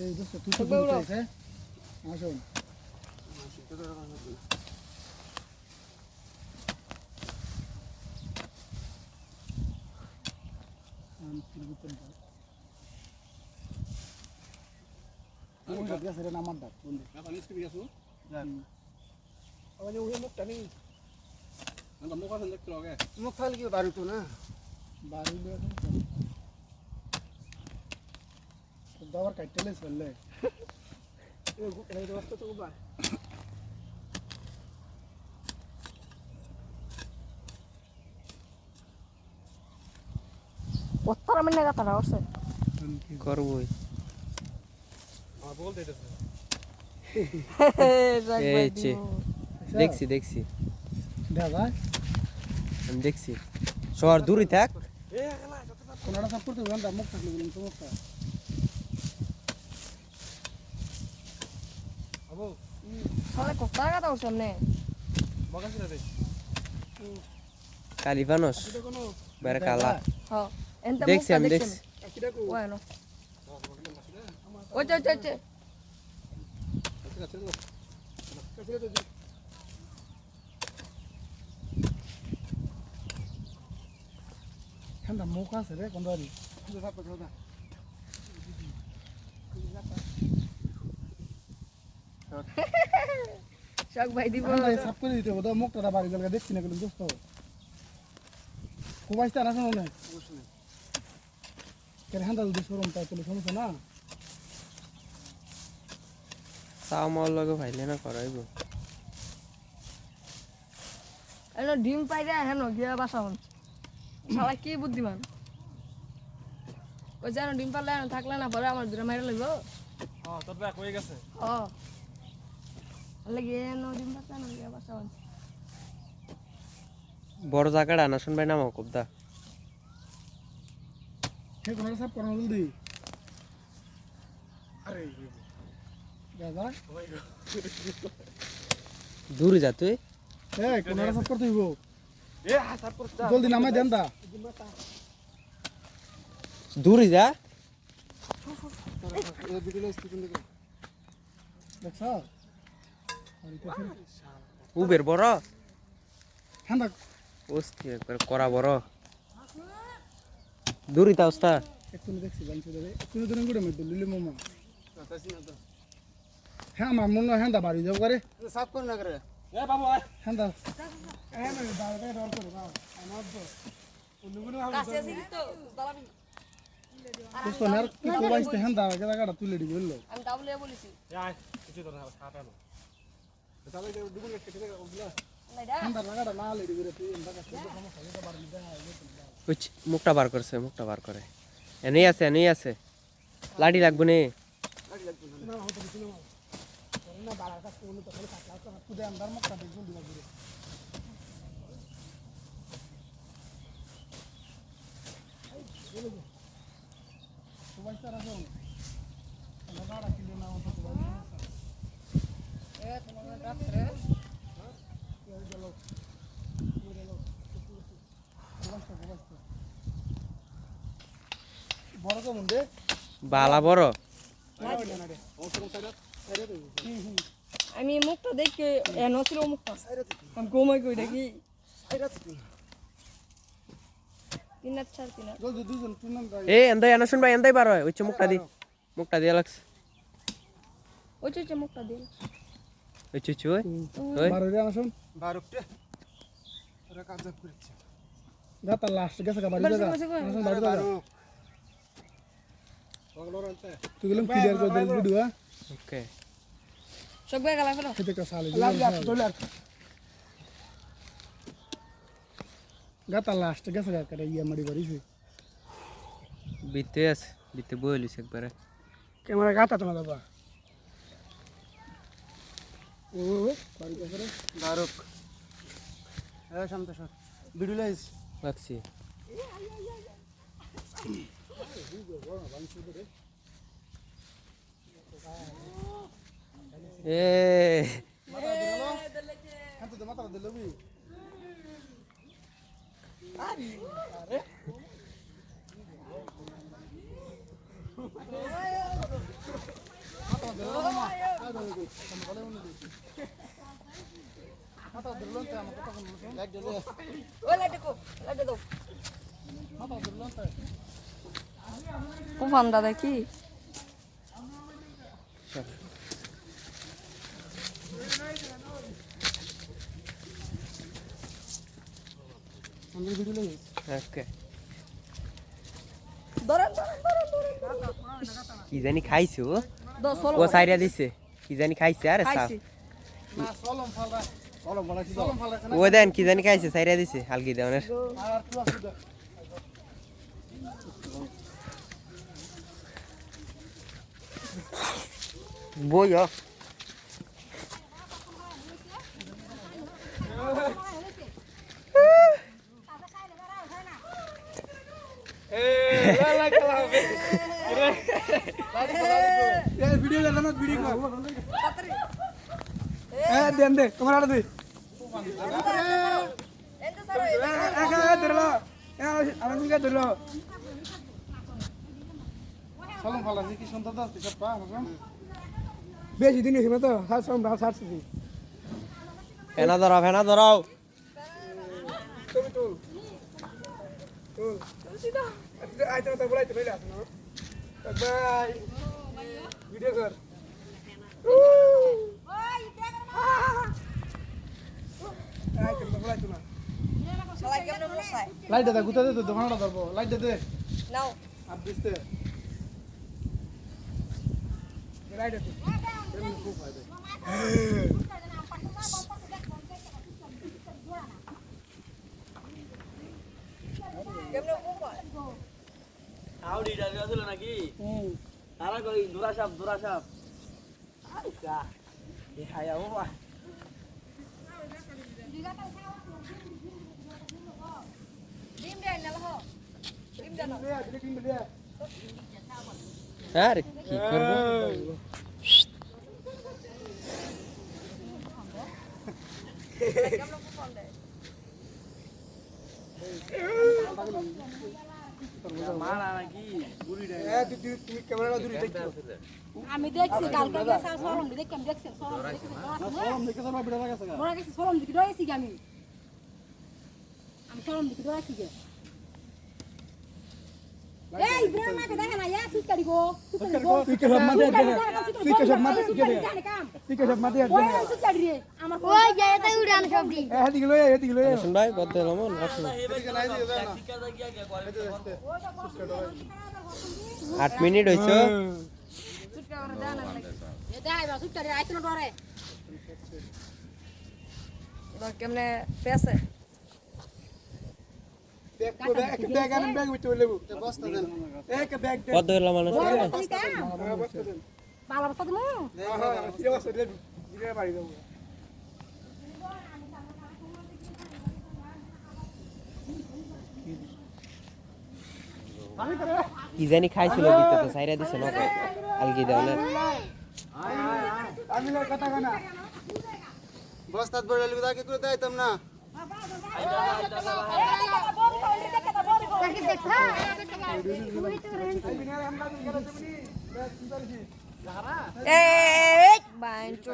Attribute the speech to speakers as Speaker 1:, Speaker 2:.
Speaker 1: এই দোস্ত তুই তো বলছিস আসুন
Speaker 2: মুখ ফাল কি বাড়ি তো না
Speaker 1: দাবার কাটতেলে চললে
Speaker 3: ওত্তরা মিনে গাতাটা করছে
Speaker 4: করবই দেখছি দেখছি
Speaker 1: দাদা
Speaker 4: আমি দেখছি শহর দূরই থাক
Speaker 1: কোনটা সব করতে গেলাম মুখ থাকলে বলুন তো মুখটা
Speaker 3: সালে কোত্তরা গাতা করছে আমনে
Speaker 4: কালি ফানস বের কালা
Speaker 3: হ্যাঁ এনতে
Speaker 4: দেখছি
Speaker 3: মুখটা
Speaker 4: আমি
Speaker 3: দেখছি
Speaker 4: দেখছি
Speaker 3: ওয়ানো ওই চে
Speaker 1: হ্যাঁ মুখ আছে রে কোনদারি
Speaker 3: শখ ভাই দিব
Speaker 1: সব করে দিতে হবে মুখটা বাড়ি গেলে দেখছি না গেলাম দোস্ত কুবাইতে না শোনো না কেন হ্যাঁ যদি শোরুম তাই তাহলে সমস্যা না
Speaker 4: তাও আমার লগে ভাইলে না করাইব
Speaker 3: এনো ডিম পাইরা হেনো গিয়া বাসাবন শালা কি বুদ্ধিমান ওই জানো ডিম পারলে থাকলে না পরে আমার দুটা মাইরা লইব
Speaker 2: তোর ব্যাগ হয়ে গেছে
Speaker 3: লাগে এনো ডিম পারতে না গিয়া বাসাবন
Speaker 4: বড় জায়গাটা না শুনবাই না আমার কুবদা
Speaker 1: হে কোনটা সব করো জলদি আরে দাদা
Speaker 4: দূরে যা তুই
Speaker 1: এই কোনটা সব করতে হইব
Speaker 2: এ হাসাব করছ
Speaker 1: জলদি নামাই দেন দা
Speaker 4: দূরে যা
Speaker 1: দেখছ
Speaker 4: উবের বড়
Speaker 1: হ্যাঁ
Speaker 4: ওস্তি একবার করা বড় দূরে তা ওস্তা
Speaker 1: একটু দেখছি বানছি দেবে একটু দিন করে মধ্যে লিলি মামা হ্যাঁ আমার মনে হয় হ্যাঁ বাড়ি যাও করে
Speaker 2: সাফ কর না করে এ বাবু আয়
Speaker 1: হ্যাঁ দা হ্যাঁ না দাঁড়াতে ডর করে না আমার তো অন্যগুলো
Speaker 3: কাছে আছে কি তো দালাবি
Speaker 1: দোস্ত নার কি কোবাইতে হ্যাঁ দা জায়গাটা তুলে দি বললো
Speaker 3: আমি ডাবলে বলেছি
Speaker 2: এ আয় কিছু তো না খাটানো তাহলে দুগুলো কেটে দে ওগুলা
Speaker 3: লাইডা
Speaker 1: হ্যাঁ দা জায়গাটা না লেডি করে তুই এন্ডা কাছে সমস্যা এটা বাড়ি যা
Speaker 4: ওই মুখটা বার করছে মুখটা বার করে এনেই আছে লাঠি লাগবে নে
Speaker 1: না হতো কিছু না না বাড়ার কাছে কোনো তো খালি কাটলা তো হাত দে আন্দার মুখটা দেখুন দিবা করে কোবাইতে রাখো না গাড়া কিলো না হতো কোবাইতে
Speaker 3: এ তোমার রাত্রে
Speaker 1: বড় কেমন রে
Speaker 4: বালা বড়
Speaker 3: আমি মুখটা দেখে এনো ছিল মুখটা আমি ঘুমাই কই দেখি তিনার চার তিনার
Speaker 1: জলদি দুজন টুর্নাম
Speaker 4: এ এন্দাই আনা শুনবা এন্দাই বার হয় ওই মুখটা দিয়া লাগছে
Speaker 3: ওই চে মুখটা দিল
Speaker 4: ওই চুচু ওই
Speaker 1: বারো রে আসুন
Speaker 2: বারুকটে ওরা কাজ করছে
Speaker 1: গাতা লাস্ট গেছে বাড়ি জায়গা আসুন বাড়ি জায়গা তুই গেলাম ক্লিয়ার করে দিল ভিডিও
Speaker 4: ওকে
Speaker 3: সব বে গেলা ফেলো
Speaker 1: খেতে কা সালে গাতা লাস্ট গেছে গা করে ইয়া মারি বাড়িছে
Speaker 4: বিতে বইলিস একবারে
Speaker 1: ক্যামেরা গাতা তো না বাবা ও বাড়ি গেছে
Speaker 2: বারুক এ শান্ত সর ভিডিও লাইস
Speaker 4: লাগছি এ
Speaker 1: হ্যাঁ তো মাথা দিলবি
Speaker 3: ওই লাইট দেখো, লাইট দাও। তুফান দাদা কি?
Speaker 4: ওকে
Speaker 3: ধরেন।
Speaker 4: কি জানি খাইছো
Speaker 3: দো চলো।
Speaker 4: ও সাইরা দিছে কি জানি খাইছে আরে সাপ
Speaker 3: খাইছি।
Speaker 2: কলম ফালাইছি তো
Speaker 4: ও দেন কি জানি খাইছে সাইরা দিছে হালকি দেওয়ানের
Speaker 2: আর তুই আসু দে
Speaker 4: বইও
Speaker 1: ভিডিও করলাম না ভিডিও কর দেন দে তোমার আড়া দে
Speaker 3: এন্তে সারো।
Speaker 1: একা ধরলো আমি কি ধরলো
Speaker 2: কলম ফালাইছি কি সুন্দর দাস সব পা আমার
Speaker 1: বেশি দিন হইছে না তো হাত সাম রাত ছাড়ছি
Speaker 4: ফেনা ধরাও
Speaker 1: তুমি তুল আইতে তো বলাইতে রইলা না বাই ভিডিও কর আইতে তো বলাইতে না
Speaker 3: সবাই কেমনে বসায়?
Speaker 2: লাইট দে গুতা দে তো দোকানটা ধরবো লাইট দে
Speaker 3: নাও।
Speaker 2: আর দিতে
Speaker 1: রাইট আছে
Speaker 3: কেমনে বসায়?
Speaker 5: আউডি ডালে আসলে নাকি তারা কই দুরা সাপ আইসা এ হায়া বাবা
Speaker 3: ডিম দেন না লহ। ডিম দেন।
Speaker 4: আরে কি করব
Speaker 3: কেমনে বসান দে?
Speaker 5: মারা নাকি বুড়ি ডালে
Speaker 1: তুমি ক্যামেরা দূরে দেখছো
Speaker 6: আমি দেখছি কালকে গেছে সরম দেখি আমি দেখছি সরম দেখি
Speaker 2: কলম দেখে তো বিড়া লাগাছে
Speaker 6: মরা গেছে সরম দেখি ডরাইছি কি আমি সরম দেখি ডরাইছি গে এই ব্রেন মাকে দেখে না ইয়া সুট কাটি গো
Speaker 1: তুই কে সব মাঝে আছে তুই কে সব মাঝে আছে তুই কে সব মাঝে আছে
Speaker 6: ওই সুট কাটি রে আমার
Speaker 7: ওই যায় তাই উড়ান সব দিন
Speaker 1: এদিকে লয়ে
Speaker 4: শুন ভাই বদ্ধ রমন আসুন
Speaker 2: এদিকে নাই দিয়ে দাও না
Speaker 5: শিকার দা গিয়া গিয়া করে
Speaker 4: 8 মিনিট হইছো
Speaker 3: সুট করে দেন না।
Speaker 6: এ দেখাই বা সুট কাটি আইতো না ডরে
Speaker 3: এবার কেমনে পেছে?
Speaker 1: দেখ তো এক ব্যাগ আর ব্যাগ উঠে লেবু
Speaker 2: বস্তা দেন
Speaker 1: এক ব্যাগ দে
Speaker 4: বদ্ধ হইলো মানুষ
Speaker 1: বস্তা দেন
Speaker 6: পালা বস্তা দিমু
Speaker 1: হ্যাঁ ফিরে বসে দে দিকে বাড়ি যাবো
Speaker 4: কি জানি খাইছিল ভিতরে সাইরা দিছে না হালকি দেওয়ানের
Speaker 1: আমি লোক কথা কনা
Speaker 2: বস্তাত বড় লিবি দাকে করে দাইতাম না
Speaker 7: তাকে দেখা
Speaker 3: এই বাইঞ্চো।